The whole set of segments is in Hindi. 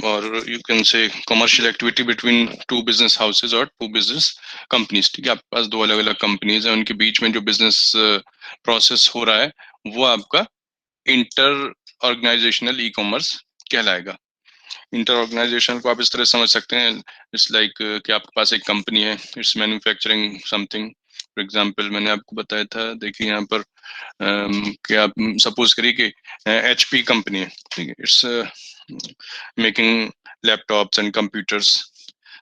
और you can say commercial activity between two business houses और टू बिजनेस कंपनीज। ठीक है, आपके पास दो अलग अलग कंपनीज हैं, उनके बीच में जो बिजनेस प्रोसेस हो रहा है वो आपका इंटर ऑर्गेनाइजेशनल ई कॉमर्स कहलाएगा। इंटर ऑर्गेनाइजेशन को आप इस तरह समझ सकते हैं, इट्स लाइक कि आपके पास एक कंपनी है, it's manufacturing something. For example मैंने आपको बताया था, देखिए यहाँ पर कि आप सपोज करिए कि एचपी कंपनी है, ठीक है, it's making laptops and computers.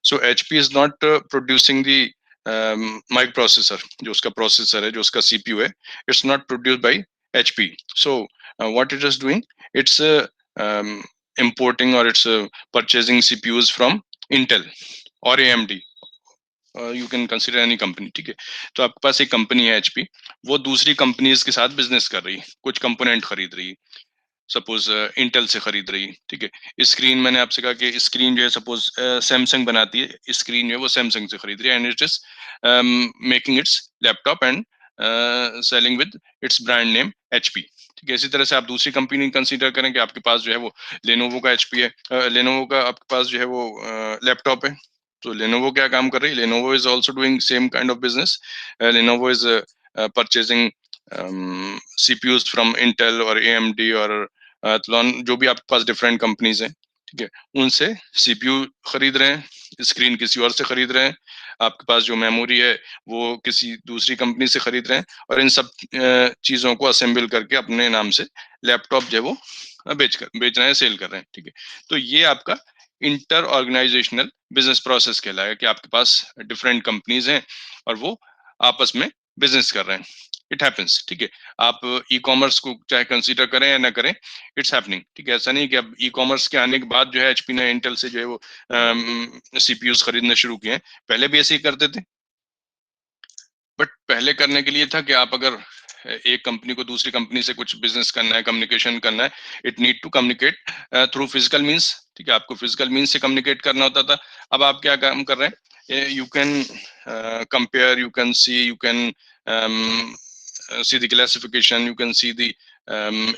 So HP is not producing the micro processor, जो उसका प्रोसेसर है, जो उसका सीपीयू है, it's not produced by HP. So what it is doing, it's importing or it's purchasing CPUs from Intel or AMD, you can consider any company. ठीक है, तो आपके पास एक कंपनी है एचपी, वो दूसरी कंपनीज के साथ बिजनेस कर रही है, कुछ कंपोनेंट खरीद रही है, सपोज इंटेल से खरीद रही है। ठीक है, स्क्रीन मैंने आपसे कहा कि स्क्रीन जो है सपोज सैमसंग बनाती है, स्क्रीन जो है वो सैमसंग से खरीद रही है, and it is making it's laptop and selling with its brand name HP. ठीक है, इसी तरह से आप दूसरी कंपनी कंसीडर करें कि आपके पास जो है वो लेनोवो का एचपी है, लेनोवो का आपके पास जो है वो लैपटॉप है। तो लेनोवो क्या काम कर रही है, Lenovo is also doing same kind of business. Lenovo is purchasing CPUs from Intel और AMD और अतलॉन, जो भी आपके पास डिफरेंट कंपनीज हैं। ठीक है, उनसे सीपीयू खरीद रहे हैं, स्क्रीन किसी और से खरीद रहे हैं, आपके पास जो मेमोरी है वो किसी दूसरी कंपनी से खरीद रहे हैं, और इन सब चीजों को असेंबल करके अपने नाम से लैपटॉप जो है वो बेच रहे हैं, सेल कर रहे हैं। ठीक है, तो ये आपका इंटर ऑर्गेनाइजेशनल बिजनेस प्रोसेस कहलाएगा कि आपके पास डिफरेंट कंपनीज हैं और वो आपस में बिजनेस कर रहे हैं। It happens. ठीक है, आप ई कॉमर्स को चाहे कंसीडर करें या ना करें, इट्स हैपनिंग। ठीक है, ऐसा नहीं कि अब ई कॉमर्स के आने के बाद जो है एचपी ने इंटेल से जो है वो सीपीयूज खरीदने शुरू किए हैं, पहले भी ऐसे ही करते थे। बट पहले करने के लिए था कि आप अगर एक कंपनी को दूसरी कंपनी से कुछ बिजनेस करना है, कम्युनिकेशन करना है, it need to communicate through physical means. ठीक है, आपको फिजिकल मींस से कम्युनिकेट करना होता था। अब आप क्या काम कर रहे हैं, you can compare, you can see, you can see the classification, you can see the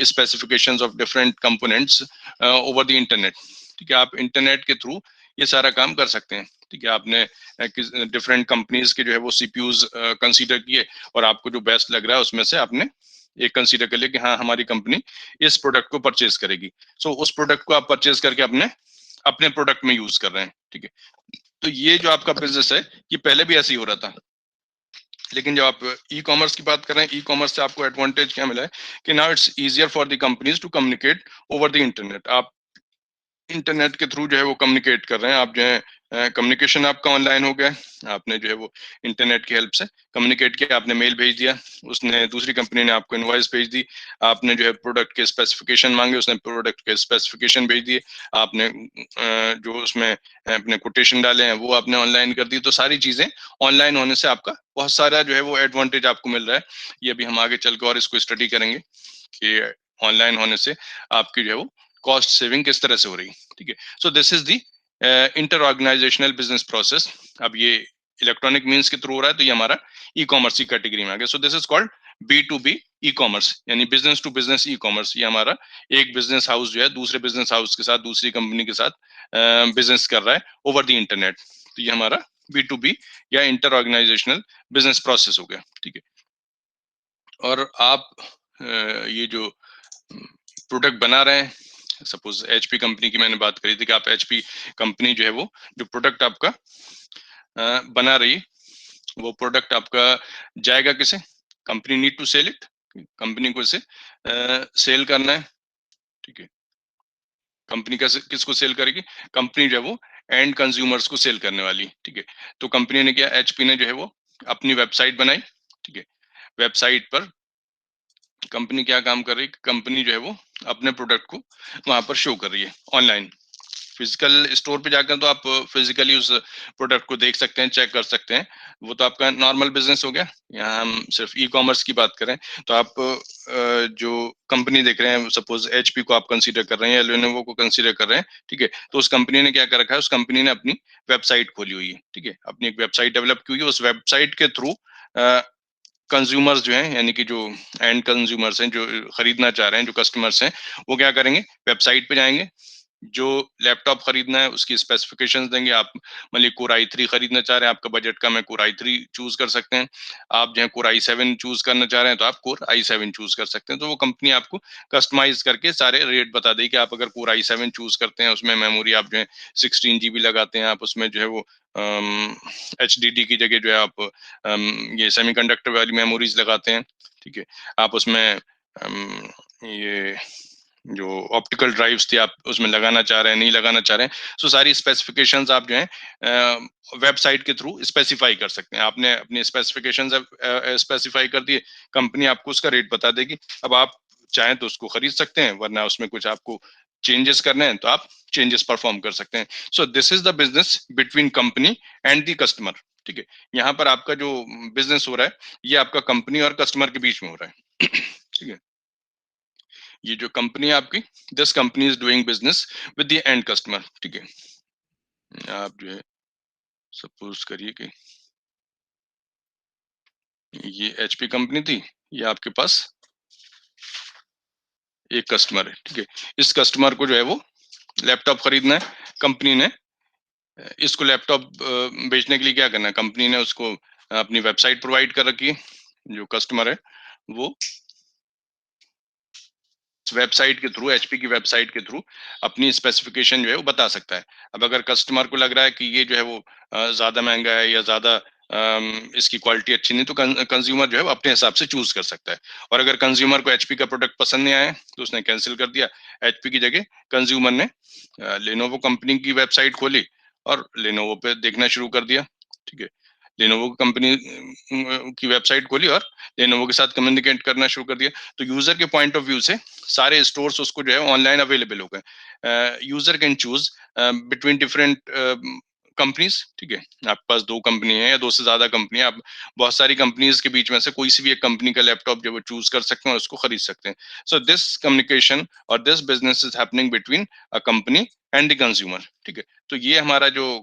specifications of different components over the internet। ठीक है, आप इंटरनेट के थ्रू ये सारा काम कर सकते हैं। ठीक है, आपने डिफरेंट कंपनीज के जो है वो सीपीयूज कंसीडर किए और आपको जो बेस्ट लग रहा है उसमें से आपने एक कंसीडर कर लिया कि हाँ हमारी कंपनी इस प्रोडक्ट को परचेज करेगी। सो उस प्रोडक्ट को आप परचेज करके अपने अपने प्रोडक्ट में यूज कर रहे हैं। ठीक है, तो ये जो आपका बिजनेस है ये पहले भी ऐसे ही हो रहा था। लेकिन जब आप ई कॉमर्स की बात कर रहे हैं, ई कॉमर्स से आपको एडवांटेज क्या मिला है कि now it's easier for the companies to communicate over the internet. आप इंटरनेट के थ्रू जो है वो कम्युनिकेट कर रहे हैं, आप जो है कम्युनिकेशन आपका ऑनलाइन हो गया है। आपने जो है वो इंटरनेट की हेल्प से कम्युनिकेट किया, आपने मेल भेज दिया, उसने दूसरी कंपनी ने आपको इनवॉइस भेज दी, आपने जो है प्रोडक्ट के स्पेसिफिकेशन मांगे, उसने प्रोडक्ट के स्पेसिफिकेशन भेज दिए, आपने जो उसमें अपने कोटेशन डाले हैं वो आपने ऑनलाइन कर दी। तो सारी चीजें ऑनलाइन होने से आपका बहुत सारा जो है वो एडवांटेज आपको मिल रहा है। ये अभी हम आगे चल के और इसको स्टडी करेंगे कि ऑनलाइन होने से आपकी जो है वो कॉस्ट सेविंग किस तरह से हो रही है। ठीक है, so this is the inter organisational business process. अब ये इलेक्ट्रॉनिक मींस के थ्रू हो रहा है, तो ये हमारा ई कॉमर्स की कैटेगरी में आ गया। So this is called B2B e commerce, यानी business to business e commerce. ये हमारा एक बिजनेस हाउस जो है दूसरे बिजनेस हाउस के साथ, दूसरी कंपनी के साथ बिजनेस कर रहा है ओवर द इंटरनेट। तो ये हमारा B2B या इंटर ऑर्गेनाइजेशनल बिजनेस प्रोसेस हो गया। ठीक है, और आप ये जो प्रोडक्ट बना रहे हैं, सपोज एचपी कंपनी की मैंने बात करी थी कि आप एचपी कंपनी जो है वो जो प्रोडक्ट आपका बना रही, वो प्रोडक्ट आपका जाएगा किसे, company need to sell it, company को इसे सेल करना है। ठीक है, कंपनी का किसको सेल करेगी, कंपनी जो है वो एंड कंज्यूमर्स को सेल करने वाली। ठीक है, तो कंपनी ने क्या, एचपी ने जो है वो अपनी वेबसाइट बनाई। ठीक है, वेबसाइट पर कंपनी क्या काम कर रही है, कंपनी जो है वो अपने प्रोडक्ट को वहां पर शो कर रही है ऑनलाइन। फिजिकल स्टोर पे जाकर तो आप फिजिकली उस प्रोडक्ट को देख सकते हैं, चेक कर सकते हैं, वो तो आपका नॉर्मल बिजनेस हो गया। यहाँ हम सिर्फ ई कॉमर्स की बात करें तो आप जो कंपनी देख रहे हैं, सपोज एचपी को आप कंसीडर कर रहे हैं या लेनोवो को कंसीडर कर रहे हैं। ठीक है, तो उस कंपनी ने क्या कर रखा है, उस कंपनी ने अपनी वेबसाइट खोली हुई है। ठीक है, अपनी एक वेबसाइट डेवलप की हुई है, उस वेबसाइट के थ्रू कंज्यूमर्स जो हैं, यानी कि जो एंड कंज्यूमर्स हैं, जो खरीदना चाह रहे हैं, जो कस्टमर्स हैं, वो क्या करेंगे, वेबसाइट पे जाएंगे, जो लैपटॉप खरीदना है उसकी स्पेसिफिकेशंस देंगे। आप मान लीजिए कोर i3 खरीदना चाह रहे हैं, आपका बजट कम है, कोर i3 चूज कर सकते हैं। आप जो है कोर i7 चूज करना चाह रहे हैं तो आप कोर i7 चूज कर सकते हैं। तो वो कंपनी आपको कस्टमाइज करके सारे रेट बता देगी कि आप अगर कोर i7 चूज करते हैं, उसमें मेमोरी आप जो है 16 GB लगाते हैं, आप उसमें जो है वो HDD की जगह जो है आप ये सेमीकंडक्टर वाली मेमोरीज लगाते हैं, ठीक है। आप उसमें ये जो ऑप्टिकल ड्राइव्स थी आप उसमें लगाना चाह रहे हैं, नहीं लगाना चाह रहे हैं, सो सारी स्पेसिफिकेशंस आप जो है वेबसाइट के थ्रू स्पेसिफाई कर सकते हैं। आपने अपनी स्पेसिफिकेशंस स्पेसिफाई कर दिए, कंपनी आपको उसका रेट बता देगी। अब आप चाहें तो उसको खरीद सकते हैं, वरना उसमें कुछ आपको चेंजेस करने हैं तो आप चेंजेस परफॉर्म कर सकते हैं। सो this is the business between company and the customer, ठीक है। यहाँ पर आपका जो बिजनेस हो रहा है, ये आपका कंपनी और कस्टमर के बीच में हो रहा है ठीक है। ये जो कंपनी है आपकी, this company is doing business with the end customer, ठीक है। आप जो है सपोज करिए कि ये एचपी कंपनी थी, ये आपके पास एक कस्टमर है, ठीक है। इस कस्टमर को जो है वो लैपटॉप खरीदना है। कंपनी ने इसको लैपटॉप बेचने के लिए क्या करना है, कंपनी ने उसको अपनी वेबसाइट प्रोवाइड कर रखी है। जो कस्टमर है वो वेबसाइट के थ्रू, एचपी की वेबसाइट के थ्रू अपनी स्पेसिफिकेशन जो है वो बता सकता है। अब अगर कस्टमर को लग रहा है कि ये जो है वो ज्यादा महंगा है या ज्यादा इसकी क्वालिटी अच्छी नहीं, तो कंज्यूमर जो है वो अपने हिसाब से चूज कर सकता है। और अगर कंज्यूमर को एचपी का प्रोडक्ट पसंद नहीं आया तो उसने कैंसिल कर दिया। एचपी की जगह कंज्यूमर ने लेनोवो कंपनी की वेबसाइट खोली और लेनोवो पे देखना शुरू कर दिया, ठीक है। लेनोवो कंपनी की वेबसाइट खोली और लेनोवो के साथ कम्युनिकेट करना शुरू कर दिया। तो यूजर के पॉइंट ऑफ व्यू से सारे स्टोर्स उसको जो है ऑनलाइन अवेलेबल हो गए। User can choose between different companies, ठीक है। आपके पास दो कंपनी है या दो से ज्यादा कंपनी है, आप बहुत सारी कंपनीज के बीच में से कोई सी भी एक कंपनी का लैपटॉप जो है चूज कर सकते हैं और उसको खरीद सकते हैं। सो दिस कम्युनिकेशन और this business is happening between a company and the consumer, ठीक है। तो ये हमारा जो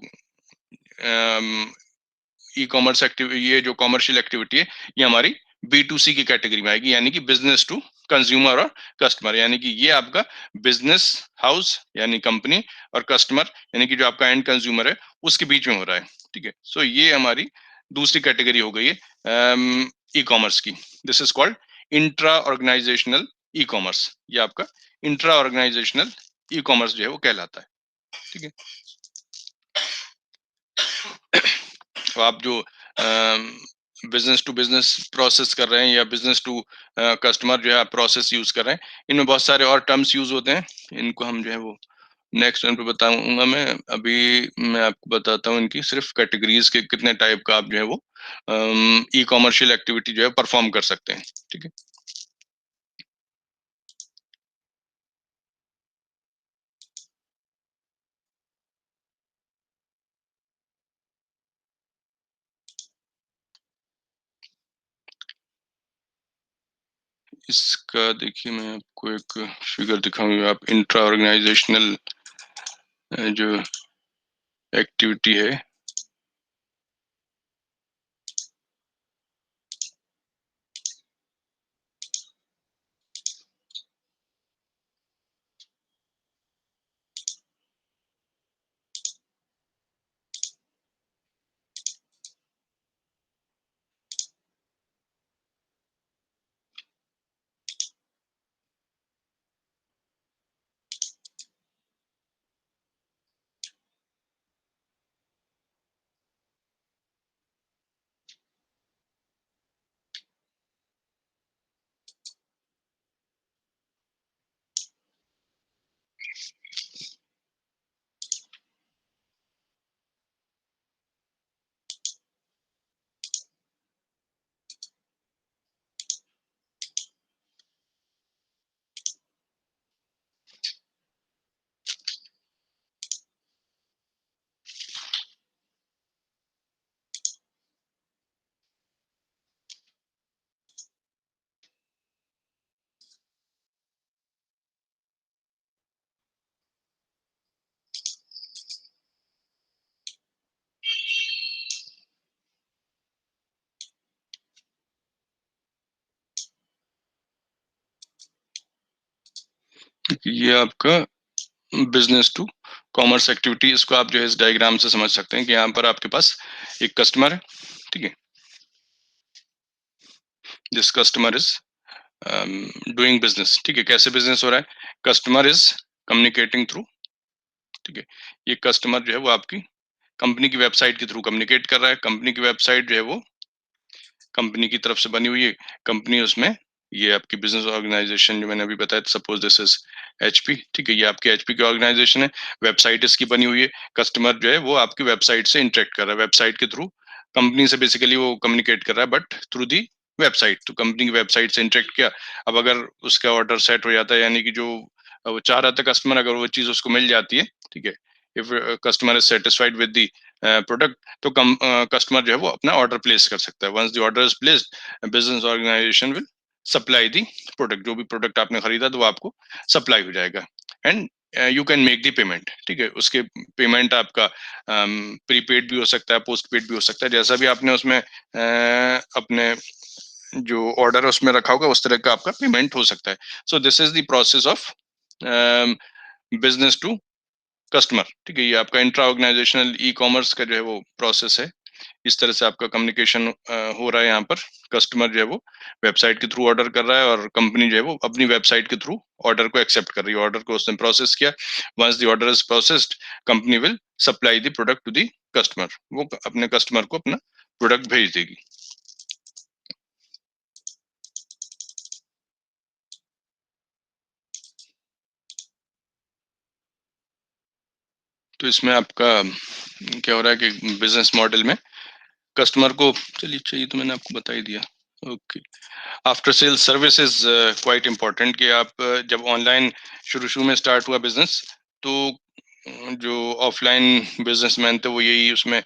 ई कॉमर्स एक्टिविटी, ये जो कॉमर्शियल एक्टिविटी है, ये हमारी B2C की कैटेगरी में आएगी, यानी कि बिजनेस टू कंज्यूमर और कस्टमर। यानी कि ये आपका बिजनेस हाउस यानी कंपनी और कस्टमर यानी कि जो आपका एंड कंज्यूमर है उसके बीच में हो रहा है, ठीक है। सो ये हमारी दूसरी कैटेगरी हो गई है ई कॉमर्स की। This is called intra organisational e commerce. ये आपका इंट्रा ऑर्गेनाइजेशनल ई कॉमर्स जो है वो कहलाता है, ठीक है। तो आप जो बिजनेस टू बिजनेस प्रोसेस कर रहे हैं या बिजनेस टू कस्टमर जो है आप प्रोसेस यूज कर रहे हैं, इनमें बहुत सारे और टर्म्स यूज होते हैं। इनको हम जो है वो नेक्स्ट टाइम पे बताऊंगा। मैं अभी मैं आपको बताता हूँ इनकी सिर्फ कैटेगरीज के कितने टाइप का आप जो है वो ई कॉमर्शियल एक्टिविटी जो है परफॉर्म कर सकते हैं, ठीक है। इसका देखिए मैं आपको एक फिगर दिखाऊंगा। आप इंट्रा ऑर्गेनाइजेशनल जो एक्टिविटी है, ये आपका बिजनेस टू कॉमर्स एक्टिविटी, इसको आप जो है इस डायग्राम से समझ सकते हैं कि यहाँ पर आपके पास एक कस्टमर है, ठीक है। This customer is doing business, ठीक है। कैसे बिजनेस हो रहा है? कस्टमर इज कम्युनिकेटिंग थ्रू, ठीक है। ये कस्टमर जो है वो आपकी कंपनी की वेबसाइट के थ्रू कम्युनिकेट कर रहा है। कंपनी की वेबसाइट जो है वो कंपनी की तरफ से बनी हुई है। कंपनी उसमें, ये आपकी बिजनेस ऑर्गेनाइजेशन जो मैंने अभी बताया, सपोज दिस इज एचपी, ठीक है। ये आपकी एचपी की ऑर्गेनाइजेशन है, वेबसाइट इसकी बनी हुई है। कस्टमर जो है वो आपकी वेबसाइट से इंटरेक्ट कर रहा है, वेबसाइट के थ्रू कंपनी से बेसिकली वो कम्युनिकेट कर रहा है, बट थ्रू दी वेबसाइट। तो कंपनी की वेबसाइट से इंटरेक्ट किया। अब अगर उसका ऑर्डर सेट हो जाता है, यानी कि जो वो चाह रहा था कस्टमर, अगर वो चीज उसको मिल जाती है, ठीक है, if customer is satisfied with the product, तो कस्टमर जो है वो अपना ऑर्डर प्लेस कर सकता है। Once the order is placed, business organisation will supply the product. जो भी प्रोडक्ट आपने खरीदा तो वो आपको सप्लाई हो जाएगा, and you can make the payment, ठीक है। उसके पेमेंट आपका प्रीपेड भी हो सकता है, पोस्ट पेड भी हो सकता है, जैसा भी आपने उसमें अपने जो ऑर्डर है उसमें रखा होगा उस तरह का आपका पेमेंट हो सकता है। So this is the process of business to customer, ठीक है। ये आपका इंट्रा ऑर्गेनाइजेशनल ई कॉमर्स का जो है वो प्रोसेस है। इस तरह से आपका कम्युनिकेशन हो रहा है। यहाँ पर कस्टमर जो है वो वेबसाइट के थ्रू ऑर्डर कर रहा है, और कंपनी जो है वो अपनी वेबसाइट के थ्रू ऑर्डर को एक्सेप्ट कर रही है। ऑर्डर को उसने प्रोसेस किया। Once the order is processed, company will supply the product to the customer. वो अपने कस्टमर को अपना प्रोडक्ट भेज देगी। तो इसमें आपका क्या हो रहा है कि बिजनेस मॉडल में कस्टमर को, चलिए चाहिए तो मैंने आपको बता ही दिया। Okay, after sale service is quite important. कि आप जब ऑनलाइन शुरू शुरू में स्टार्ट हुआ बिजनेस, तो जो ऑफलाइन बिजनेसमैन थे वो यही उसमें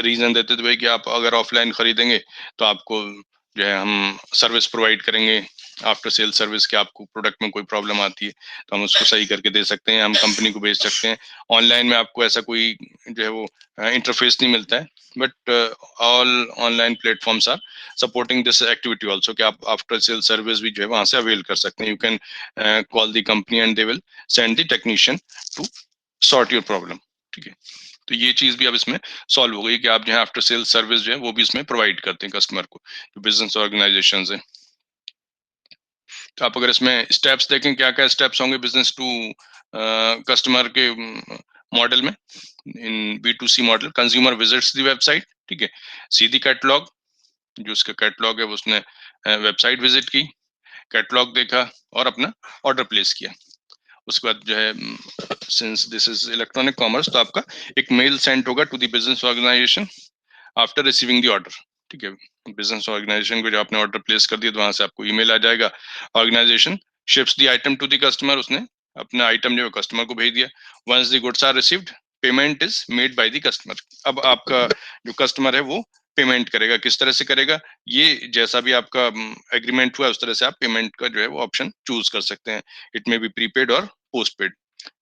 रीजन देते थे भाई कि आप अगर ऑफलाइन खरीदेंगे तो आपको जो है हम सर्विस प्रोवाइड करेंगे, आफ्टर सेल सर्विस। के आपको प्रोडक्ट में कोई प्रॉब्लम आती है तो हम उसको सही करके दे सकते हैं, हम कंपनी को भेज सकते हैं। ऑनलाइन में आपको ऐसा कोई जो है वो इंटरफेस नहीं मिलता है, but all online platforms are supporting this activity also. कि आप आफ्टर सेल सर्विस भी जो है वहां से अवेल कर सकते हैं। You can call the company and they will send the technician to sort your problem, ठीक है। तो ये चीज भी अब इसमें सॉल्व हो गई कि आप जो है आफ्टर सेल सर्विस जो है वो भी इसमें प्रोवाइड करते हैं कस्टमर को, जो बिजनेस ऑर्गेनाइजेशन है। तो आप अगर इसमें स्टेप्स देखें, क्या क्या स्टेप्स होंगे बिजनेस टू कस्टमर के मॉडल में। इन B2C model, consumer visits the website, ठीक है। सी द कैटलॉग, जो उसका कैटलॉग है वो उसने वेबसाइट विजिट की, कैटलॉग देखा और अपना ऑर्डर प्लेस किया। उसके बाद जो है, since this is electronic commerce, तो आपका एक मेल सेंड होगा to the business organisation after receiving the order, ठीक है। बिजनेस ऑर्गेनाइजेशन को जो आपने ऑर्डर प्लेस कर दिया तो वहां से आपको ईमेल आ जाएगा। Organisation ships the item to the customer, उसने अपना आइटम जो है कस्टमर को भेज दिया। Once the goods are received, payment is made by the customer. अब आपका जो कस्टमर है वो पेमेंट करेगा, किस तरह से करेगा, ये जैसा भी आपका एग्रीमेंट हुआ उस तरह से आप पेमेंट का जो है वो ऑप्शन चूज कर सकते हैं। इट मे बी प्रीपेड और postpaid.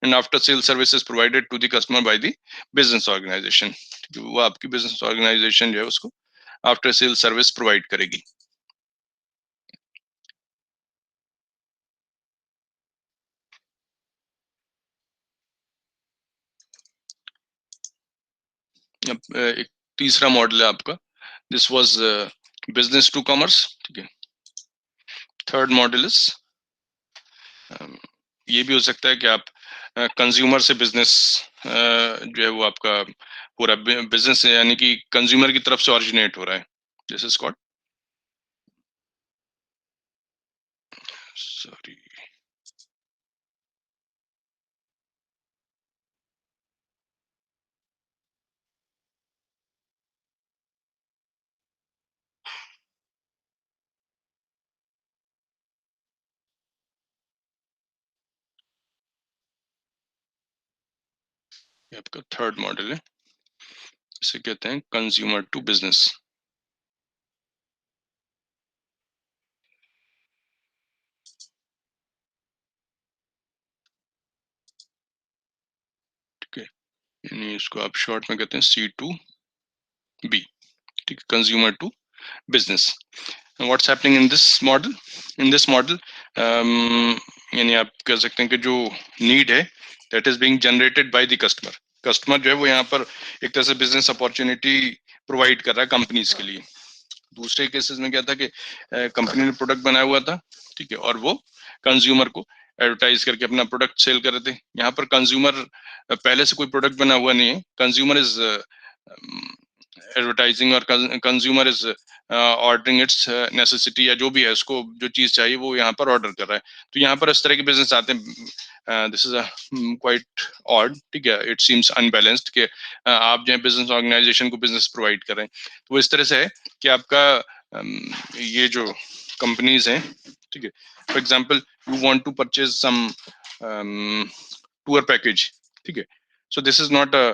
And after sale services provided to the customer by the business organisation, वो आपकी बिजनेस ऑर्गेनाइजेशन जो है उसको आफ्टर सेल सर्विस प्रोवाइड करेगी। अब एक तीसरा मॉडल है आपका, this was business to commerce, ठीक है। थर्ड मॉडल इज, ये भी हो सकता है कि आप कंज्यूमर से बिजनेस जो है वो आपका पूरा बिजनेस है, यानी कि कंज्यूमर की तरफ से ऑरिजिनेट हो रहा है। दिस इज कॉल्ड, सॉरी, ये आपका थर्ड मॉडल है, इसे कहते हैं कंज्यूमर टू बिजनेस। ठीक है, यानी इसको आप शॉर्ट में कहते हैं C2B, ठीक है, consumer to business. And what's happening in this model? In this model, यानी आप कह सकते हैं कि जो नीड है that is being generated by the customer. Customer जो है वो यहाँ पर एक तरह से बिजनेस अपॉर्चुनिटी प्रोवाइड कर रहा है कंपनीज के लिए। दूसरे केसेस में क्या था कि कंपनी ने प्रोडक्ट बनाया हुआ था, ठीक है, और वो कंज्यूमर को एडवर्टाइज करके अपना प्रोडक्ट सेल कर रहे थे। यहाँ पर कंज्यूमर पहले से कोई प्रोडक्ट बना हुआ नहीं है, कंज्यूमर इज एडवर्टाइजिंग और consumer is ordering it's necessity, या जो भी है उसको जो चीज चाहिए वो यहाँ पर ऑर्डर कर रहा है। तो यहाँ पर इस तरह के बिजनेस आते हैं। दिस इज क्वाइट ऑड, ठीक है, इट सीम्स अनबैलेंस्ड कि आप जो है बिजनेस ऑर्गेनाइजेशन को बिजनेस प्रोवाइड कर रहे हैं। तो इस तरह से है कि आपका ये जो कंपनीज हैं, ठीक है, for example you want to purchase some tour package, ठीक है, so this is not a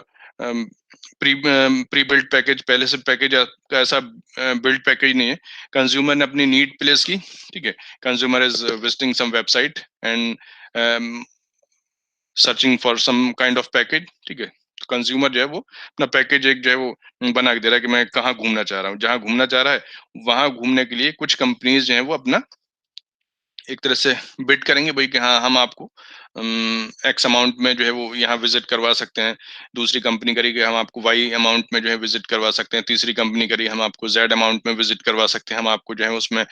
pre build package, पहले से पैकेज का ऐसा बिल्ड पैकेज नहीं है। कंज्यूमर ने अपनी नीड प्लेस की, ठीक है, consumer is visiting some website and searching for some kind of package, ठीक है, तो कंज्यूमर जो है वो अपना पैकेज एक जो है वो बना के दे रहा है कि मैं कहाँ घूमना चाह रहा हूँ, जहाँ घूमना चाह रहा है वहां घूमने के लिए कुछ कंपनीज जो है वो अपना एक तरह से बिड करेंगे भाई कि हाँ हम आपको एक्स अमाउंट में जो है वो यहाँ विजिट करवा सकते हैं। दूसरी कंपनी करेगी हम आपको वाई अमाउंट में जो है विजिट करवा सकते हैं। तीसरी कंपनी करेगी हम आपको जेड अमाउंट में विजिट करवा सकते हैं। हम आपको जो है उसमें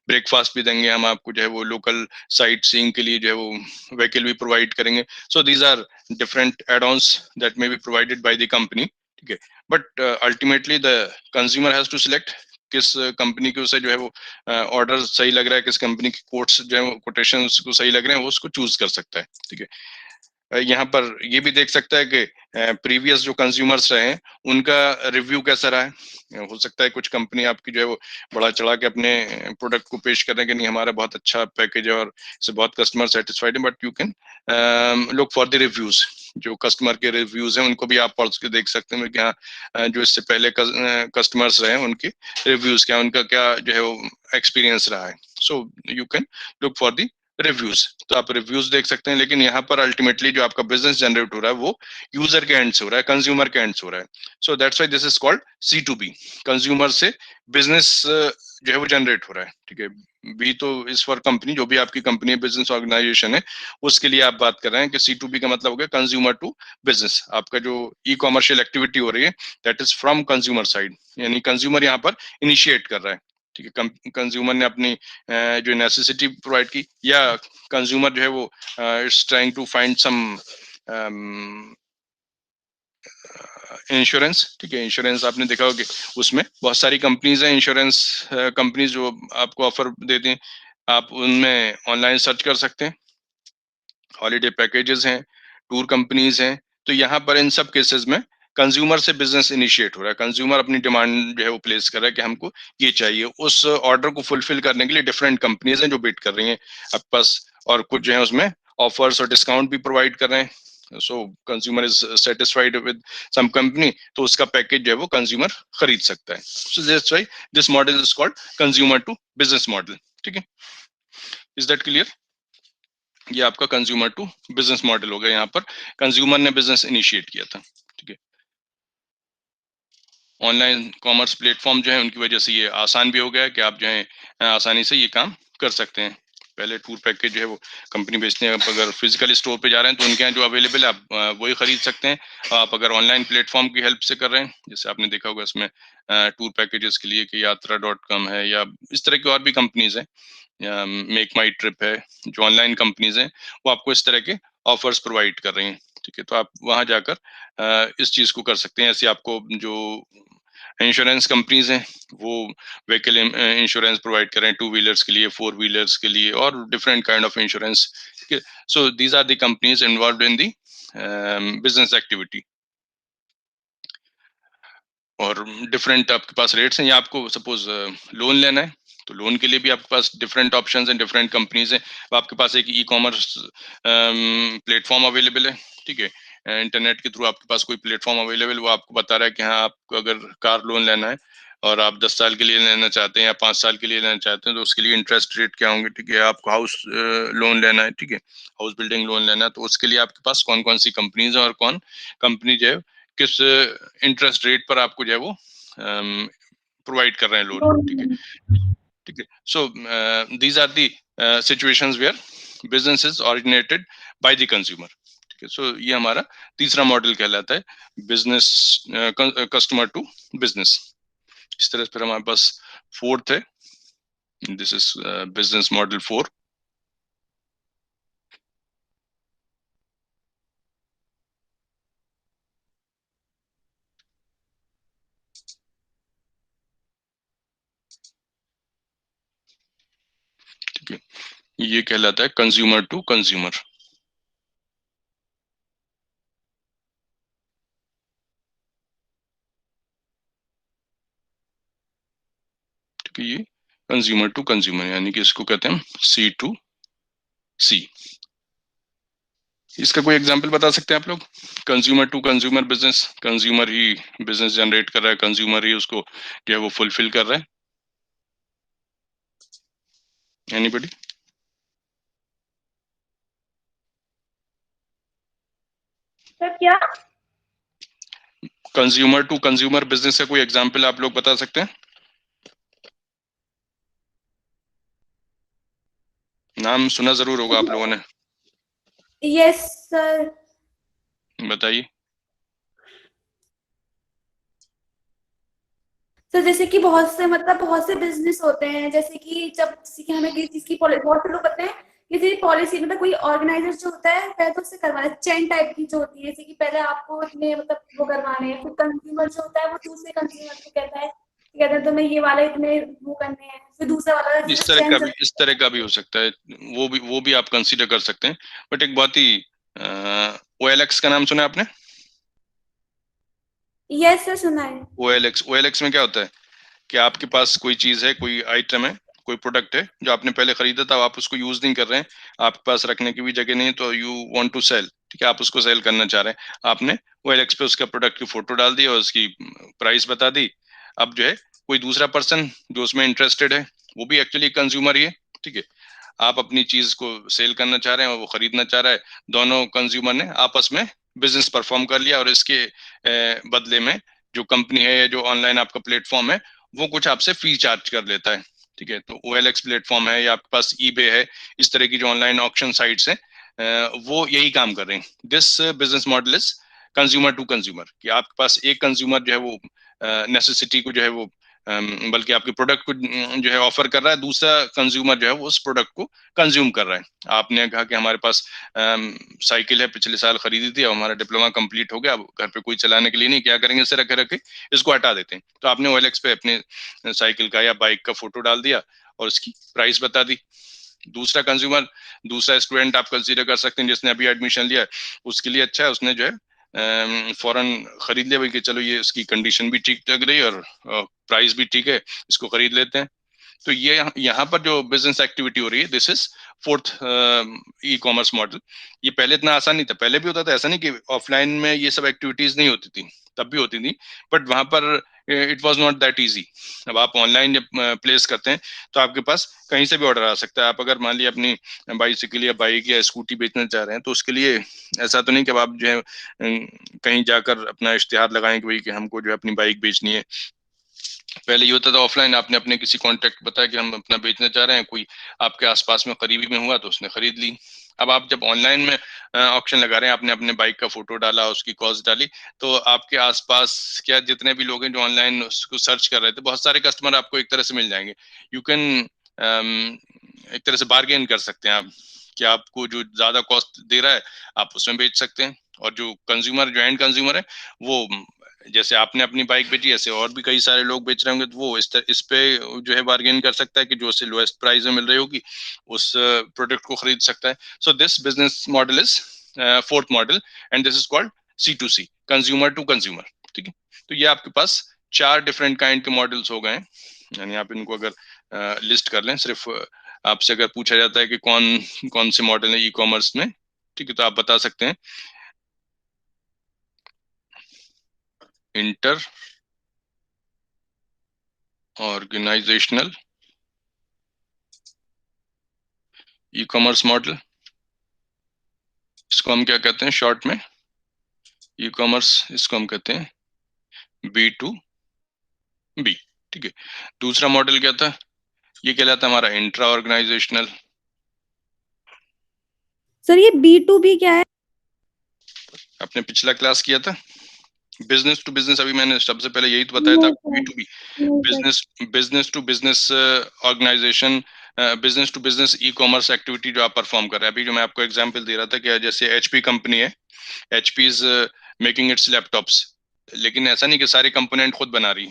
ब्रेकफास्ट भी देंगे, हम आपको जो है वो लोकल साइट सीइंग के लिए जो है वो व्हीकल भी प्रोवाइड करेंगे। So these are different add ons that may be provided by the company, ठीक है, but ultimately the consumer has to select किस कंपनी के उसे जो है वो ऑर्डर सही लग रहा है, किस कंपनी की कोट्स जो है कोटेशन उसको सही लग रहे हैं, वो उसको चूज कर सकता है, ठीक है। यहाँ पर ये भी देख सकता है कि प्रीवियस जो कंज्यूमर्स रहे हैं उनका रिव्यू कैसा रहा है। हो सकता है कुछ कंपनी आपकी जो है वो बड़ा चढ़ा के अपने प्रोडक्ट को पेश कर रहे हैं कि नहीं हमारा बहुत अच्छा पैकेज है और इससे बहुत कस्टमर सेटिस्फाइड है, but you can look for the reviews. जो कस्टमर के रिव्यूज हैं उनको भी आप पढ़ के देख सकते हैं कि हाँ जो इससे पहले कस्टमर्स रहे हैं उनके रिव्यूज क्या, उनका क्या जो है वो एक्सपीरियंस रहा है। So you can look for the reviews, तो आप रिव्यूज देख सकते हैं। लेकिन यहाँ पर अल्टीमेटली जो आपका बिजनेस जनरेट हो रहा है वो यूजर के एंड से हो रहा है, कंज्यूमर के एंड से हो रहा है। So that's why this is called C2B। Consumer से बिजनेस जो है वो जनरेट हो रहा है, ठीक है। बी तो इस फॉर कंपनी, जो भी आपकी कंपनी बिजनेस ऑर्गेनाइजेशन है उसके लिए आप बात कर रहे हैं कि C2B का मतलब हो गया कंज्यूमर टू बिजनेस। आपका जो ई कॉमर्शियल एक्टिविटी हो रही है that is from consumer side, यानी कंज्यूमर यहाँ पर इनिशिएट कर रहा है, ठीक है। कंज्यूमर ने अपनी जो नेसेसिटी प्रोवाइड की, या कंज्यूमर जो है वो it's trying to find some insurance, ठीक है। इंश्योरेंस आपने देखा होगा कि उसमें बहुत सारी कंपनीज हैं, इंश्योरेंस कंपनीज जो आपको ऑफर देती हैं, आप उनमें ऑनलाइन सर्च कर सकते हैं। हॉलीडे पैकेजेस हैं, टूर कंपनीज हैं। तो यहाँ पर इन सब केसेस में कंज्यूमर से बिजनेस इनिशिएट हो रहा है। कंज्यूमर अपनी डिमांड जो है वो प्लेस कर रहा है कि हमको ये चाहिए। उस ऑर्डर को फुलफिल करने के लिए डिफरेंट कंपनीज हैं जो बिड कर रही हैं आपके पास, और कुछ जो है उसमें ऑफर्स और डिस्काउंट भी प्रोवाइड कर रहे हैं। So consumer is satisfied with some company, तो उसका पैकेज जो है वो कंज्यूमर खरीद सकता है। So that's why this model is called consumer to business model, ठीक है। Is that clear? ये आपका कंज्यूमर टू बिजनेस मॉडल हो गया। यहाँ पर कंज्यूमर ने बिजनेस इनिशिएट किया था, ठीक है। ऑनलाइन कॉमर्स प्लेटफॉर्म जो है उनकी वजह से ये आसान भी हो गया है कि आप जो है आसानी से ये काम कर सकते हैं। पहले टूर पैकेज जो है वो कंपनी बेचते हैं, आप अगर फिजिकल स्टोर पे जा रहे हैं तो उनके यहाँ जो अवेलेबल है आप वही खरीद सकते हैं। आप अगर ऑनलाइन प्लेटफॉर्म की हेल्प से कर रहे हैं, जैसे आपने देखा होगा इसमें टूर पैकेजेस के लिए कि यात्रा.com है, या इस तरह की और भी कंपनीज हैं, या मेक माई ट्रिप है, जो ऑनलाइन कंपनीज हैं वो आपको इस तरह के ऑफर्स प्रोवाइड कर रही हैं, ठीक है। तो आप वहां जाकर इस चीज को कर सकते हैं। ऐसे आपको जो इंश्योरेंस कंपनीज हैं वो व्हीकल इंश्योरेंस प्रोवाइड कर रहे हैं, टू व्हीलर्स के लिए, फोर व्हीलर्स के लिए, और डिफरेंट काइंड ऑफ इंश्योरेंस, ठीक है। So these are the companies involve in the business activity. और डिफरेंट आपके पास रेट्स हैं, या आपको सपोज लोन लेना है तो लोन के लिए भी आपके पास डिफरेंट ऑप्शंस हैं, डिफरेंट कंपनीज हैं। अब आपके पास एक ई कॉमर्स प्लेटफॉर्म अवेलेबल है, ठीक है। इंटरनेट के थ्रू आपके पास कोई प्लेटफॉर्म अवेलेबल, वो आपको बता रहा है कि हाँ आपको अगर कार लोन लेना है और आप 10 साल के लिए लेना चाहते हैं या 5 साल के लिए लेना चाहते हैं तो उसके लिए इंटरेस्ट रेट क्या होंगे, ठीक है। आपको हाउस लोन लेना है, ठीक है, हाउस बिल्डिंग लोन लेना है, तो उसके लिए आपके पास कौन कौन सी कंपनीज है और कौन कंपनी जो है किस इंटरेस्ट रेट पर आपको जो है वो प्रोवाइड कर रहे हैं लोन, ठीक है, ठीक है। So these are the situations where business is originated by the consumer. ठीक है, सो ये हमारा तीसरा मॉडल कहलाता है, बिजनेस कस्टमर टू बिजनेस। इस तरह से फिर हमारे पास फोर्थ है, दिस इज बिजनेस मॉडल 4। ठीक है, ये कहलाता है कंज्यूमर टू कंज्यूमर। ठीक है, ये कंज्यूमर टू कंज्यूमर यानी कि इसको कहते हैं C2C। इसका कोई एग्जांपल बता सकते हैं आप लोग? Consumer to consumer business, consumer ही बिजनेस जनरेट कर रहा है, कंज्यूमर ही उसको जो है वो फुलफिल कर रहा है। एनीबॉडी? सर क्या? कंज्यूमर टू कंज्यूमर बिजनेस का कोई एग्जांपल आप लोग बता सकते हैं? नाम सुना जरूर होगा आप लोगों ने, यस सर। बताइए। सर जैसे कि बहुत से मतलब बहुत से बिजनेस होते हैं, जैसे कि जब किसी की हमें किसी चीज की बहुत से लोग करते हैं, किसी पॉलिसी मतलब कोई ऑर्गेनाइजर जो होता है पहले तो उससे करवाना है, चेन टाइप की जो होती है, जैसे कि पहले आपको इतने मतलब वो करवाने हैं, फिर कंज्यूमर जो होता है वो दूसरे कंज्यूमर को कहता है कि कहते हैं तुम्हें ये वाले इतने वो करने हैं, फिर दूसरा वाला जैसे चेन चल। इस तरह का भी हो सकता है, वो भी आप कंसीडर कर सकते हैं। बट एक बहुत ही OLX का नाम सुना है आपने? यस सर सुना है। OLX में क्या होता है कि आपके पास कोई चीज है, कोई आइटम है, कोई प्रोडक्ट है जो आपने पहले खरीदा था, आप उसको यूज नहीं कर रहे हैं, आपके पास रखने की भी जगह नहीं है, तो यू वांट टू सेल। ठीक है, आप उसको सेल करना चाह रहे हैं, आपने OLX पे उसका प्रोडक्ट की फोटो डाल दी और उसकी प्राइस बता दी। अब जो है कोई दूसरा पर्सन जो उसमें इंटरेस्टेड है, वो भी एक्चुअली कंज्यूमर ही है। ठीक है, आप अपनी चीज को सेल करना चाह रहे हैं और वो खरीदना चाह रहा है, दोनों कंज्यूमर ने आपस में बिजनेस परफॉर्म कर लिया, और इसके बदले में जो कंपनी है या जो ऑनलाइन आपका प्लेटफॉर्म है, वो कुछ आपसे फी चार्ज कर लेता है। ठीक है, तो OLX प्लेटफॉर्म है या आपके पास eBay है, इस तरह की जो ऑनलाइन ऑक्शन साइट्स हैं, वो यही काम कर रहे हैं। This business model is consumer to consumer, कि आपके पास एक कंज्यूमर जो है वो नेसेसिटी को जो है वो बल्कि आपके प्रोडक्ट को जो है ऑफर कर रहा है, दूसरा कंज्यूमर जो है वो उस प्रोडक्ट को कंज्यूम कर रहा है। आपने कहा कि हमारे पास साइकिल है, पिछले साल खरीदी थी, अब हमारा डिप्लोमा कंप्लीट हो गया, अब घर पे कोई चलाने के लिए नहीं, क्या करेंगे, इसे रखे रखे इसको हटा देते हैं। तो आपने OLX पे अपने साइकिल का या बाइक का फोटो डाल दिया और उसकी प्राइस बता दी। दूसरा कंज्यूमर, दूसरा स्टूडेंट आप कंसीडर कर सकते हैं जिसने अभी एडमिशन लिया है, उसके लिए अच्छा है, उसने जो है फौरन खरीद लिया भाई कि चलो ये इसकी कंडीशन भी ठीक लग रही है और प्राइस भी ठीक है, इसको खरीद लेते हैं। तो ये यहाँ पर जो बिजनेस एक्टिविटी हो रही है, this is fourth E commerce model. ये पहले इतना आसान नहीं था, पहले भी होता था, ऐसा नहीं कि ऑफलाइन में ये सब एक्टिविटीज नहीं होती थी, तब भी होती थी, बट वहां पर it was not that easy. अब आप ऑनलाइन जब प्लेस करते हैं तो आपके पास कहीं से भी ऑर्डर आ सकता है। आप अगर मान लिया अपनी बाइसिकल या बाइक या स्कूटी बेचना चाह रहे हैं, तो उसके लिए ऐसा तो नहीं कि अब आप जो है कहीं जाकर अपना इश्तिहार लगाएं कि भाई कि हमको जो है अपनी बाइक बेचनी है। पहले ये होता था ऑफलाइन, आपने अपने किसी कांटेक्ट बताया कि हम अपना बेचना चाह रहे हैं, कोई आपके आसपास में करीबी में हुआ तो उसने खरीद ली। अब आप जब ऑनलाइन में ऑक्शन लगा रहे हैं, आपने अपने बाइक का फोटो डाला, उसकी कॉस्ट डाली, तो आपके आसपास क्या जितने भी लोग हैं जो ऑनलाइन उसको सर्च कर रहे थे, बहुत सारे कस्टमर आपको एक तरह से मिल जाएंगे। यू कैन एक तरह से बार्गेन कर सकते हैं आप, कि आपको जो ज्यादा कॉस्ट दे रहा है आप उसमें बेच सकते हैं, और जो कंज्यूमर, जो एंड कंज्यूमर है, वो जैसे आपने अपनी बाइक बेची, ऐसे और भी कई सारे लोग बेच रहे होंगे, तो वो इस पे जो है बार्गेन कर सकता है कि जो उसे लोएस्ट प्राइस में मिल रही होगी उस प्रोडक्ट को खरीद सकता है। So this business model is fourth model, and this is called C2C, consumer to consumer. ठीक है, तो ये आपके पास चार डिफरेंट काइंड के मॉडल्स हो गए हैं। यानी आप इनको अगर लिस्ट कर लें, सिर्फ आपसे अगर पूछा जाता है कि कौन कौन से मॉडल है ई कॉमर्स में, ठीक है, तो आप बता सकते हैं inter organisational e commerce model, इसको हम क्या कहते हैं शॉर्ट में, ई कॉमर्स, इसको हम कहते हैं B2B। ठीक है, दूसरा मॉडल क्या था, ये कहलाता है हमारा इंट्रा ऑर्गेनाइजेशनल। सर ये B2B क्या है? आपने पिछला क्लास किया था बिजनेस टू बिजनेस, अभी मैंने सबसे पहले यही तो बताया था नहीं आपको, सर, B2B, नहीं sir. Business to business organisation, business to business e commerce activity जो आप परफॉर्म कर रहे हैं। अभी जो मैं आपको एग्जांपल दे रहा था कि जैसे HP कंपनी है, HP is making it's laptops, लेकिन ऐसा नहीं कि सारे कंपोनेंट खुद बना रही।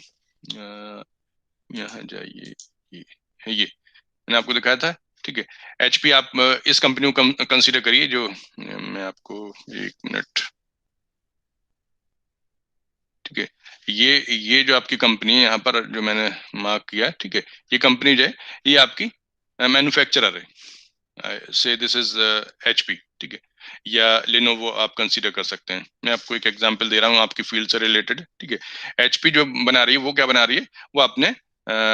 यहाँ जाइए, ये मैंने आपको दिखाया था, ठीक है। HP आप इस कंपनी को कंसीडर करिए, जो मैं आपको, एक मिनट, ठीक है। ये जो आपकी कंपनी है यहाँ पर जो मैंने मार्क किया, ठीक है, ये कंपनी जो है ये आपकी मैन्युफैक्चरर है, से दिस इज HP, ठीक है, या लेनोवो आप कंसीडर कर सकते हैं। मैं आपको एक एग्जांपल दे रहा हूँ आपकी फील्ड से रिलेटेड, ठीक है। HP जो बना रही है वो क्या बना रही है, वो अपने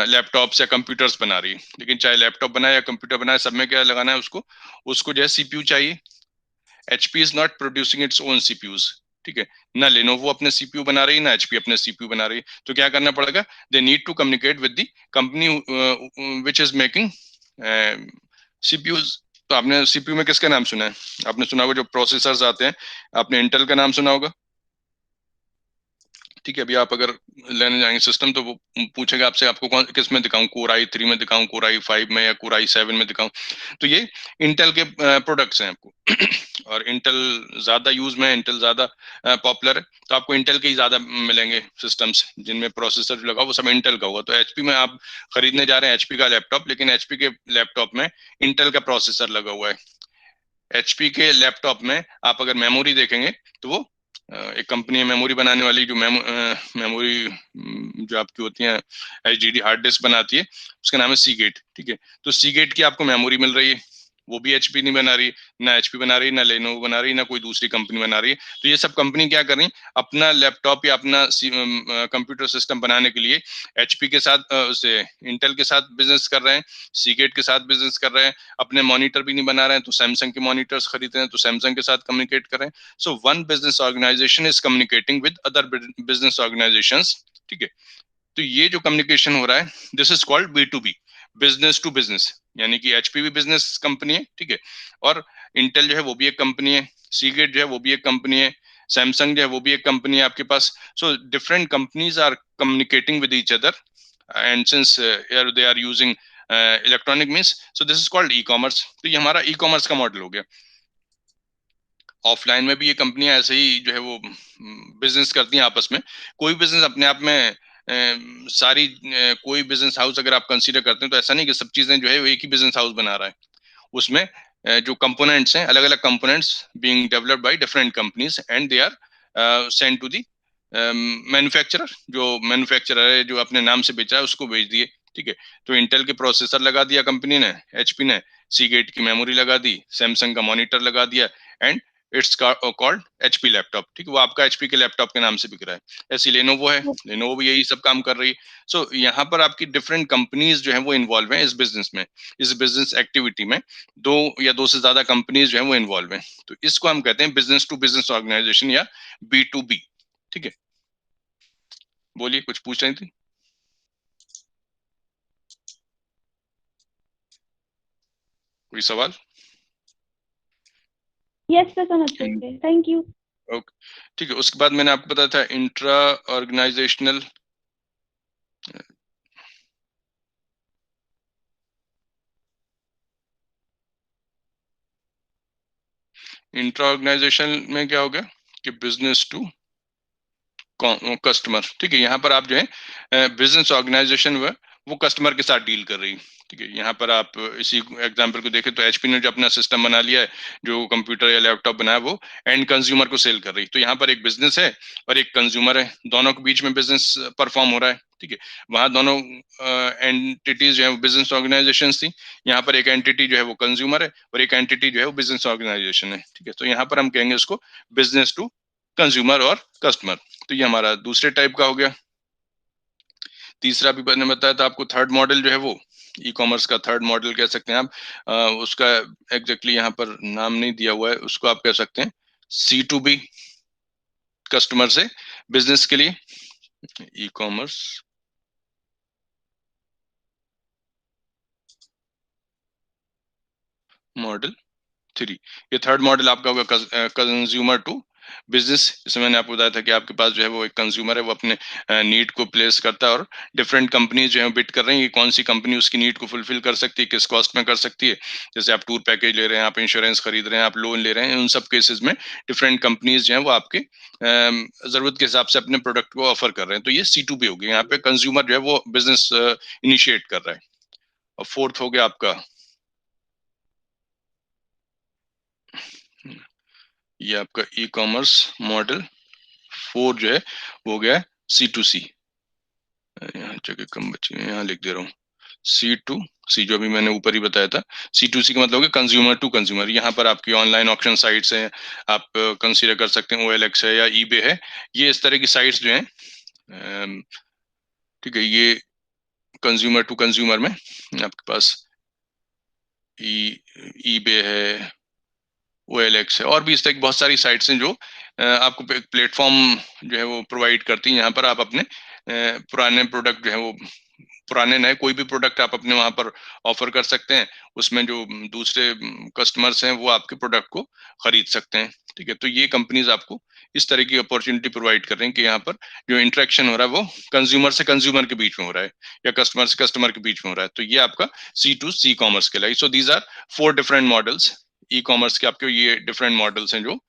लैपटॉप्स या कंप्यूटर्स बना रही है, लेकिन चाहे लैपटॉप बनाए या कंप्यूटर बनाए, सब में क्या लगाना है उसको, उसको जो है CPU चाहिए। HP is not producing its own CPUs, ठीक है। ना लेनोवो अपने CPU बना रही है, ना HP अपने CPU बना रही है। तो क्या करना पड़ेगा, they need to communicate with the company which is making CPUs। तो आपने CPU में किसका नाम सुना है? आपने सुना होगा जो प्रोसेसर्स आते हैं, आपने इंटेल का नाम सुना होगा, ठीक है। अभी आप अगर लेने जाएंगे सिस्टम, तो वो पूछेगा आपसे, आपको कौन किस में दिखाऊं, कोर i3 में दिखाऊं, कोर i5 में, या कोर i7 में दिखाऊं। तो ये इंटेल के प्रोडक्ट्स हैं आपको और इंटेल ज्यादा यूज में, इंटेल ज्यादा पॉपुलर है, तो आपको इंटेल के ही ज्यादा मिलेंगे सिस्टम्स जिनमें प्रोसेसर जो लगा वो सब इंटेल का होगा। तो HP में आप खरीदने जा रहे हैं HP का लैपटॉप, लेकिन HP के लैपटॉप में इंटेल का प्रोसेसर लगा हुआ है। HP के लैपटॉप में आप अगर मेमोरी देखेंगे, तो वो एक कंपनी है मेमोरी बनाने वाली, जो मेमोरी जो आपकी होती है HDD हार्ड डिस्क बनाती है, उसका नाम है सीगेट, ठीक है। तो सीगेट की आपको मेमोरी मिल रही है, वो भी HP नहीं बना रही, ना HP बना रही, ना लेनोवो बना रही, ना कोई दूसरी कंपनी बना रही। तो ये सब कंपनी क्या कर रही, अपना लैपटॉप या अपना कंप्यूटर सिस्टम बनाने के लिए HP के साथ उसे इंटेल के साथ बिजनेस कर रहे हैं, सीगेट के साथ बिजनेस कर रहे हैं। अपने मॉनिटर भी नहीं बना रहे हैं तो सैमसंग के मॉनिटर्स खरीद रहे हैं, तो सैमसंग के साथ कम्युनिकेट कर रहे हैं। So one business organisation is communicating with other business organisations, ठीक है। तो ये जो कम्युनिकेशन हो रहा है, this is called B2B, business to business, यानी कि HP भी बिजनेस कंपनी है, ठीक है, और इंटेल जो है वो भी एक कंपनी है, सीगेट जो है वो भी एक कंपनी है, सैमसंग जो है वो भी एक कंपनी है आपके पास। So different companies are communicating with each other, and since they are using electronic means, so this is called e-commerce। तो ये हमारा e-commerce का मॉडल हो गया। ऑफलाइन में भी ये कंपनियां ऐसे ही जो है वो बिजनेस करती हैं आपस में। कोई बिजनेस अपने आप में कोई बिजनेस हाउस अगर आप कंसीडर करते हैं, तो ऐसा नहीं कि सब चीजें जो है वो एक ही बिजनेस हाउस बना रहा है। उसमें जो कंपोनेंट्स हैं, अलग अलग components being developed by different companies, and they are send to the manufacturer. जो मैन्युफैक्चरर है जो अपने नाम से बेचा है उसको बेच दिए, ठीक है। तो इंटेल के प्रोसेसर लगा दिया कंपनी ने, HP ने सीगेट की मेमोरी लगा दी, सैमसंग का मॉनिटर लगा दिया, and it's called HP laptop, ठीक है। वो आपका HP के लैपटॉप के नाम से बिक रहा है। ऐसी लेनोवो है, लेनोवो भी यही सब काम कर रही है। सो यहाँ पर आपकी डिफरेंट कंपनीज जो है वो इन्वॉल्व है इस बिजनेस में, इस बिजनेस एक्टिविटी में। दो या दो से ज्यादा कंपनीज जो है वो इन्वॉल्व है, तो इसको हम कहते हैं बिजनेस टू बिजनेस ऑर्गेनाइजेशन या B2B, ठीक है। बोलिए, कुछ पूछ रही थी? कोई सवाल? यस सर, समझ गए, थैंक यू। ओके, ठीक है। उसके बाद मैंने आपको बताया था इंट्रा ऑर्गेनाइजेशनल, इंट्रा ऑर्गेनाइजेशन में क्या हो गया कि बिजनेस टू कस्टमर, ठीक है। यहाँ पर आप जो है बिजनेस ऑर्गेनाइजेशन वो कस्टमर के साथ डील कर रही है, ठीक है। यहाँ पर आप इसी एग्जांपल को देखें तो HP ने जो अपना सिस्टम बना लिया है, जो कंप्यूटर या लैपटॉप बनाया, वो एंड कंज्यूमर को सेल कर रही है। तो यहाँ पर एक बिजनेस है और एक कंज्यूमर है, दोनों के बीच में बिजनेस परफॉर्म हो रहा है, ठीक है। वहां दोनों एंटिटीज जो है वो बिजनेस ऑर्गेनाइजेशन थी, यहाँ पर एक एंटिटी जो है वो कंज्यूमर है और एक एंटिटी जो है वो बिजनेस ऑर्गेनाइजेशन है, ठीक है। तो यहाँ पर हम कहेंगे उसको बिजनेस टू कंज्यूमर और कस्टमर। तो ये हमारा दूसरे टाइप का हो गया। तीसरा भी मैंने बताया था आपको, थर्ड मॉडल जो है वो ई कॉमर्स का थर्ड मॉडल कह सकते हैं आप। उसका एग्जैक्टली यहाँ पर नाम नहीं दिया हुआ है, उसको आप कह सकते हैं C2B, कस्टमर से बिजनेस के लिए ई कॉमर्स मॉडल, 3। ये थर्ड मॉडल आपका होगा कंज्यूमर टू बिजनेस। इसमें मैंने आपको बताया था कि आपके पास जो है वो एक कंज्यूमर है, वो अपने नीड को प्लेस करता है और डिफरेंट कंपनीज जो है बिड कर रही है कि कौन सी कंपनी उसकी नीड को फुलफिल कर सकती है, किस कॉस्ट में कर सकती है। जैसे आप टूर पैकेज ले रहे हैं, आप इंश्योरेंस खरीद रहे हैं, आप लोन ले रहे हैं, उन सब केसेस में डिफरेंट कंपनीज जो है वो आपके जरूरत के हिसाब से अपने प्रोडक्ट को ऑफर कर रहे हैं। तो ये C2B हो गया। यहाँ पे कंज्यूमर जो है वो बिजनेस इनिशिएट कर रहा है। और फोर्थ हो गया आपका, ये आपका ई कॉमर्स मॉडल 4 जो है वो हो गया C2C। यहाँ जगह कम बची है, यहाँ लिख दे रहा हूँ C2C, जो अभी मैंने ऊपर ही बताया था। C2C का मतलब है कंज्यूमर टू कंज्यूमर। यहाँ पर आपकी ऑनलाइन ऑक्शन साइट्स हैं, आप कंसीडर कर सकते हैं OLX है या eBay है, ये इस तरह की साइट्स जो हैं, ठीक है, ये कंज्यूमर टू कंज्यूमर में आपके पास eBay है, OLX है, और भी इस तरह की बहुत सारी साइट्स हैं जो आपको एक प्लेटफॉर्म जो है वो प्रोवाइड करती हैं। यहाँ पर आप अपने पुराने प्रोडक्ट जो है वो, पुराने नए कोई भी प्रोडक्ट आप अपने वहां पर ऑफर कर सकते हैं। उसमें जो दूसरे कस्टमर्स हैं वो आपके प्रोडक्ट को खरीद सकते हैं। ठीक है, तो ये कंपनीज आपको इस तरह की अपॉर्चुनिटी प्रोवाइड कर रही हैं कि यहाँ पर जो इंटरेक्शन हो रहा है वो कंज्यूमर से कंज्यूमर के बीच में हो रहा है या कस्टमर से कस्टमर के बीच में हो रहा है। तो ये आपका C2C कॉमर्स कहलाई। So these are 4 different models e commerce के। आपके ये डिफरेंट मॉडल्स हैं जो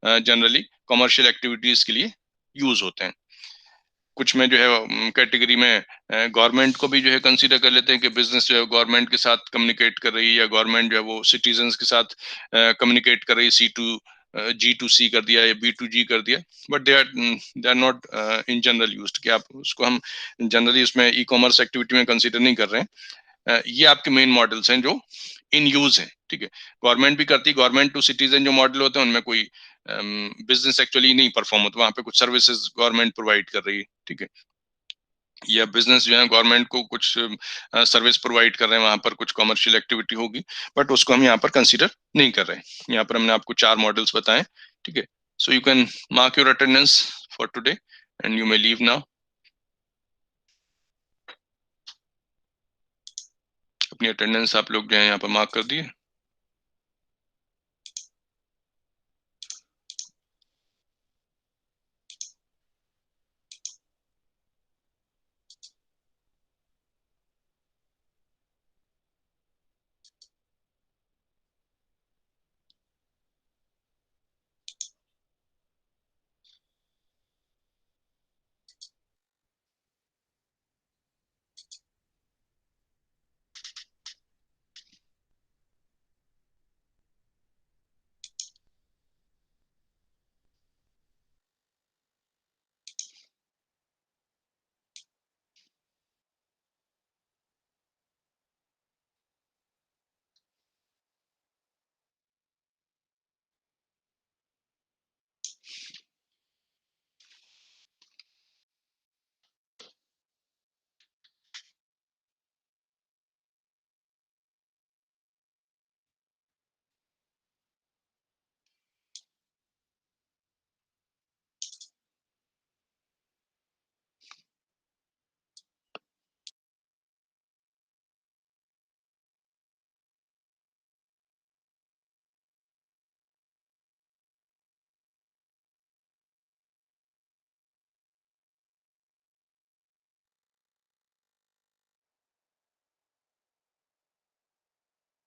जनरली कमर्शियल एक्टिविटीज के लिए यूज होते हैं। कुछ में जो है कैटेगरी में गवर्नमेंट को भी जो है कंसीडर कर लेते हैं कि बिजनेस जो है गवर्नमेंट के साथ कम्युनिकेट कर रही है, या गवर्नमेंट जो है वो सिटीजन्स के साथ कम्युनिकेट कर रही है। G2C कर दिया या B2G कर दिया, but they are not in general used, कि आप उसको हम जनरली उसमें ई कॉमर्स एक्टिविटी में कंसीडर नहीं कर रहे हैं। ये आपके मेन मॉडल्स हैं जो इन यूज है। ठीक है, गवर्नमेंट भी करती है, गवर्नमेंट टू सिटीजन जो मॉडल होते हैं उनमें कोई बिजनेस एक्चुअली नहीं परफॉर्म होता, वहां पे कुछ सर्विसेज गवर्नमेंट प्रोवाइड कर रही है। ठीक है, या बिजनेस जो है गवर्नमेंट को कुछ सर्विस प्रोवाइड कर रहे हैं, वहां पर कुछ कमर्शियल एक्टिविटी होगी, बट उसको हम यहाँ पर कंसीडर नहीं कर रहे हैं। यहाँ पर हमने आपको 4 मॉडल्स बताएं। ठीक है, so you can mark your attendance for today and you may leave now. अपनी अटेंडेंस आप लोग जो है यहाँ पर मार्क कर दिए।